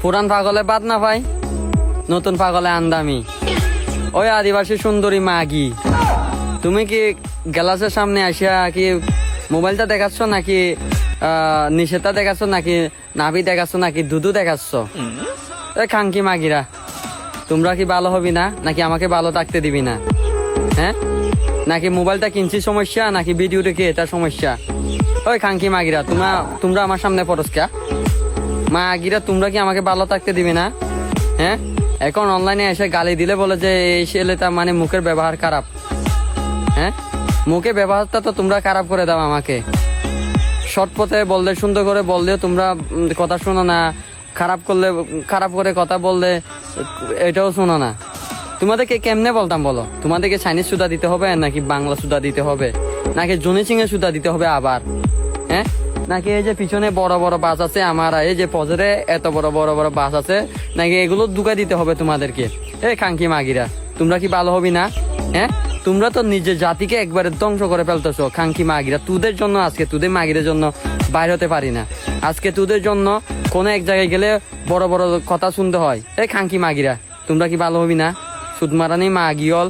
পুরান পাগলে বাদ না পাই, নতুন পাগলে আন্দামি। ওই আদিবাসী সুন্দরী মাগি, তুমি কি গ্লাসের সামনে আসিয়া কি মোবাইলটা দেখাচ্ছ নাকি নিষেধটা দেখাচ্ছ নাকি নাভি দেখাচ্ছ নাকি দুধু দেখাচ্ছ? খাঙ্কি মাগিরা, তোমরা কি ভালো হবি না নাকি আমাকে ভালো থাকতে দিবি না? হ্যাঁ, নাকি মোবাইলটা কিনছি সমস্যা নাকি ভিডিও দেখে এটা সমস্যা? ওই খাঙ্কি মাগিরা, তোমরা আমার সামনে পরস্কা মাগিরা, তোমরা কি আমাকে ভালো থাকতে দিবি না? হ্যাঁ, এখন অনলাইনে এসে গালি দিলে বলে যে এই ছেলেটা মানে মুখের ব্যবহার খারাপ। হ্যাঁ, মুখে ব্যবহারটা তো তোমরা খারাপ করে দাও আমাকে। শর্ট পথে বললে, সুন্দর করে বললেও তোমরা কথা শোনো না, খারাপ করে কথা বললে এটাও শোনো না। তোমাদেরকে কেমনে বলতাম বলো? তোমাদেরকে চাইনিজ সুদা দিতে হবে নাকি বাংলা সুদা দিতে হবে নাকি জনি সিং এর সুদা দিতে হবে আবার? হ্যাঁ, নাকি এই যে পিছনে বড় বড় বাস আছে আমার, এই যে পজরে এত বড় বড় বড় বাস আছে, নাকি এগুলো দুকা দিতে হবে তোমাদেরকে? এই খাঙ্কি মাগিরা, তোমরা কি ভালো হবি না? হ্যাঁ, তোমরা তো নিজের জাতিকে একবারে ধ্বংস করে ফেলতেছো। খাঙ্কি মাগিরা, তোদের জন্য আজকে তোদের মাগিরের জন্য বাইর হতে পারি না। আজকে তোদের জন্য কোনো এক জায়গায় গেলে বড় বড় কথা শুনতে হয়। এই খাঙ্কি মাগিরা, তোমরা কি ভালো হবি না? সুদমারানি মাগিয়ল,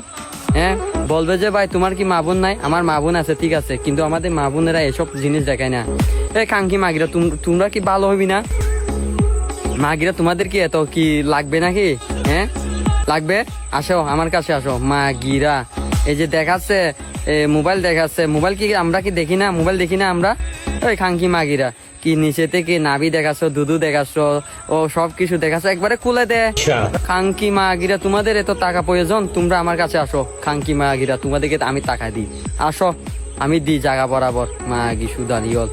হ্যাঁ, বলবে যে ভাই তোমার কি মা বোন নাই? আমার মা বোন আছে, ঠিক আছে, কিন্তু আমাদের মা বোনেরা এসব জিনিস দেখায় না। এই খাঙ্কি মাগিরা, তোমরা কি ভালো হবি না? মাগিরা, তোমাদের কি এত কি লাগবে নাকি? হ্যাঁ, লাগবে? আসো আমার কাছে আসো মাগিরা। এই যে দেখাচ্ছে মোবাইল দেখাচ্ছে, মোবাইল কি আমরা কি দেখি না? মোবাইল দেখি না আমরা? ওই খাঙ্কি মাগিরা, কি নিচে থেকে নাভি দেখাচ্ছ, দুধু দেখাচ্ছ, ও সবকিছু দেখাচ্ছ, একবারে খুলে দে। খাঙ্কি মাগিরা, তোমাদের এত টাকা প্রয়োজন, তোমরা আমার কাছে আসো। খাঙ্কি মাগিরা, তোমাদেরকে আমি টাকা দিই, আসো, আমি দিই জায়গা বরাবর। মাগি সুদানিয়ল।